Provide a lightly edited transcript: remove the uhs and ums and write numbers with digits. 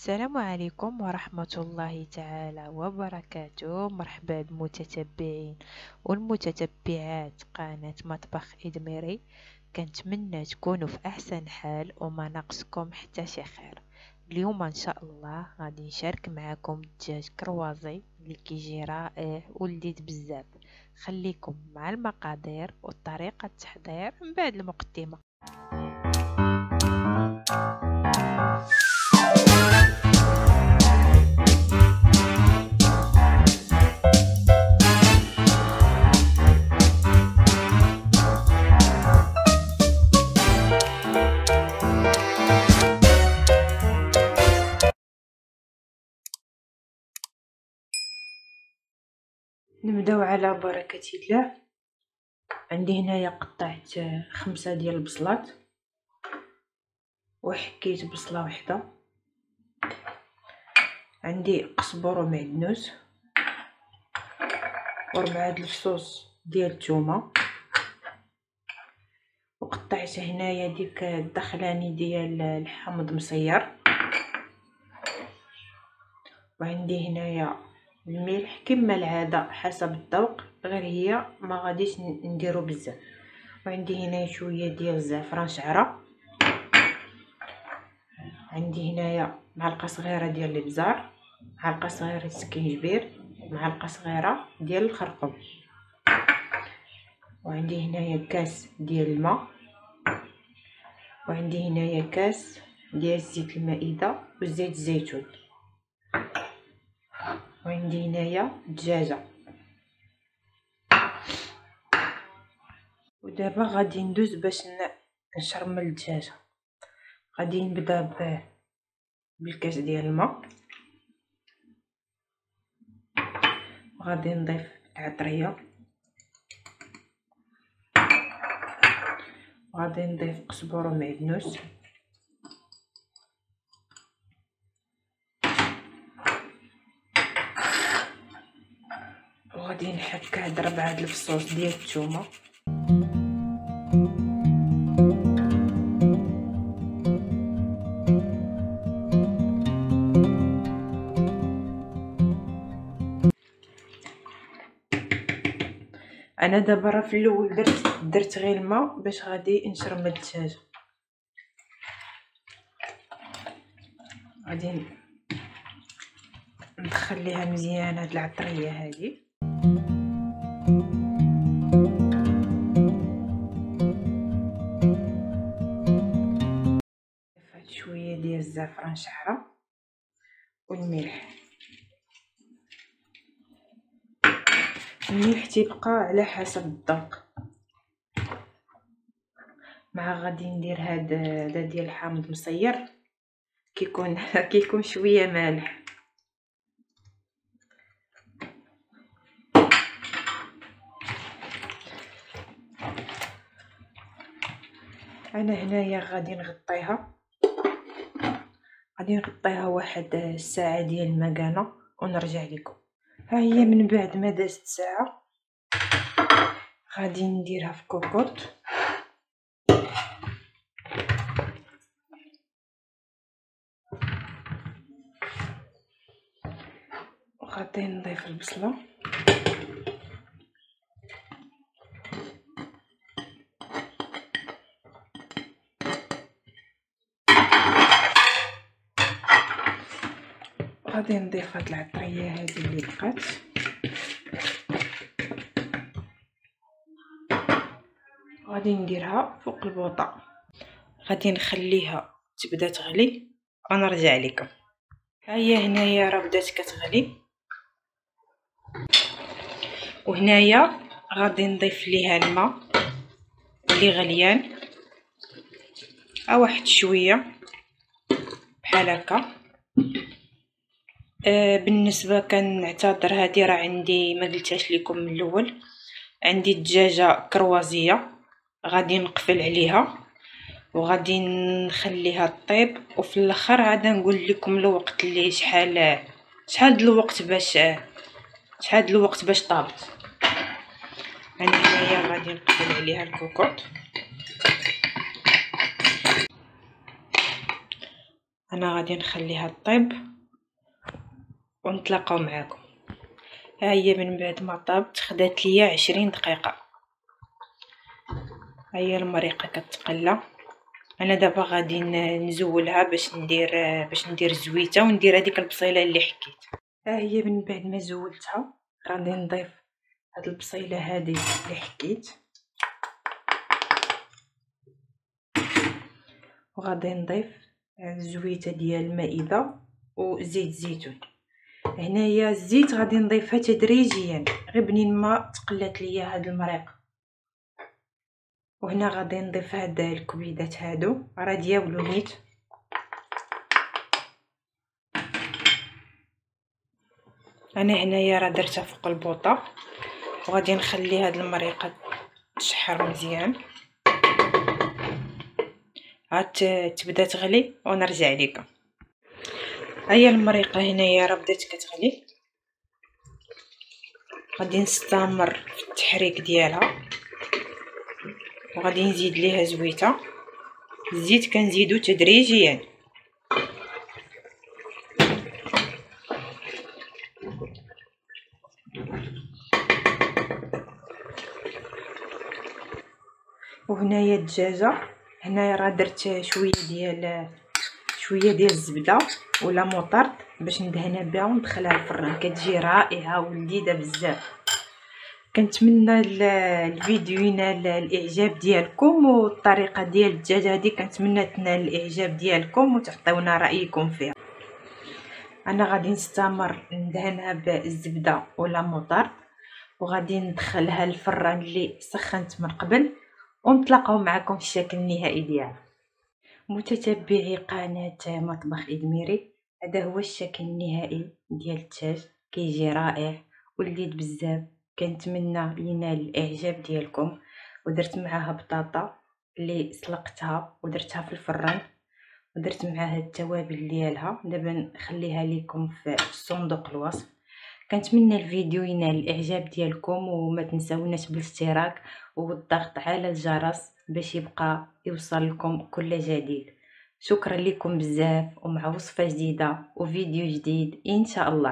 السلام عليكم ورحمة الله تعالى وبركاته. مرحبا بالمتتبعين والمتتبعات قناة مطبخ إدميري. كنتمنى تكونوا في أحسن حال وما ناقصكم حتى شي خير. اليوم إن شاء الله غادي نشارك معكم الدجاج كروازي اللي كيجي رائع ولذيذ بزاف. خليكم مع المقادير وطريقة التحضير من بعد المقدمة. نبداو على بركة الله. عندي هنايا قطعت 5 ديال البصلات وحكيت بصله وحده. عندي قزبر ومعدنوس و4 الفصوص ديال الثومه، وقطعت هنايا ديك الدخلاني ديال الحامض مصير، وعندي هنايا الملح كما العاده حسب الذوق، غير هي ما غاديش نديرو بزاف. وعندي هنايا شويه ديال الزعفران شعره، عندي هنايا معلقه صغيره ديال الابزار، معلقه صغيره السكينجبير، معلقه صغيره ديال الخرقوم، وعندي هنايا كاس ديال الماء، وعندي هنايا كاس ديال زيت المائده وزيت الزيتون، وعندي هنايا دجاجه. ودابا غادي ندوز باش نشرمل الدجاجه. غادي نبدا بالكاس ديال الماء، وغادي نضيف العطريه، وغادي نضيف قزبر ومعدنوس، وغادي نحك هاد 4 الفصوص ديال الثومه، انا دابا راه في الاول درت غير الماء باش غادي نشرمل الدجاجه. غادي ندخل ليها مزيان هاد العطريه هادي، ضيفت شويه ديال الزعفران شعره والملح. الملح تيبقى على حسب الذوق. مع غادي ندير هذا ديال الحامض مصير، كيكون شويه مالح. انا هنايا غادي نغطيها واحد الساعه ديال المكانه ونرجع لكم. ها هي من بعد ما دازت ساعه غادي نديرها في كوكوط، وغادي نضيف البصله، غادي نضيف هاد العطريه هذه اللي بقات، غادي نديرها فوق البوطه. غادي نخليها تبدا تغلي ونرجع لكم. ها هي هنايا راه بدات كتغلي، وهنايا غادي نضيف ليها الماء اللي غليان واحد شويه بحال هكا. بالنسبه كنعتذر، هذه راه عندي ما قلتهاش لكم من الاول، عندي الدجاجه كروازيه غادي نقفل عليها وغادي نخليها طيب، وفي الاخر عاد نقول لكم الوقت اللي شحال الوقت باش طابت. عندي هنايا غادي نقفل عليها الكوكوط. انا غادي نخليها طيب ونتلاقاو معاكم. ها هي من بعد ما طابت خدات ليا 20 دقيقه. ها هي المريقه كتقلى. انا دابا غادي نزولها باش ندير الزويته وندير هذيك البصيله اللي حكيت. ها هي من بعد ما زولتها غادي نضيف هاد البصيله هذه اللي حكيت، وغادي نضيف الزويته ديال المائده وزيت الزيتون. هنايا الزيت غادي نضيفها تدريجيا غير بنين ما تقلات ليا هاد المريق. وهنا غادي نضيف هاد الكبيدات هادو راه دياولو نيت. انا هنايا راه درتها فوق البوطه وغادي نخلي هاد المريقه تشحر مزيان. عاد تبدا تغلي ونرجع لكم. هيا المريقه هنايا راه بدات كتغلي، غادي نستمر في التحريك ديالها وغادي نزيد ليها زويته. الزيت كنزيدو تدريجيا. وهنايا الدجاجه، هنايا راه درت شويه ديال الزبده ولا موطرد باش ندهنها بها وندخلها الفران، كتجي رائعه ولذيذه بزاف. كنتمنى الفيديو ينال الاعجاب ديالكم، والطريقه ديال الدجاجه هذه كنتمنى تنال الاعجاب ديالكم وتعطيونا رايكم فيها. انا غادي نستمر ندهنها بالزبده ولا موطرد وغادي ندخلها الفران اللي سخنت من قبل، ونتلاقاو معكم في الشكل النهائي ديالها. متتبعي قناه مطبخ ادميري، هذا هو الشكل النهائي ديال الدجاج، كيجي رائع ولذيذ بزاف. كنتمنى ينال الاعجاب ديالكم. ودرت معاها بطاطا اللي سلقتها ودرتها في الفران، ودرت معاها التوابل ديالها. دابا نخليها لكم في صندوق الوصف. كنتمنى الفيديو ينال الاعجاب ديالكم، وما تنساوناش بالاشتراك والضغط على الجرس باش يبقى يوصل لكم كل جديد. شكرا لكم بزاف، ومع وصفه جديده وفيديو جديد ان شاء الله.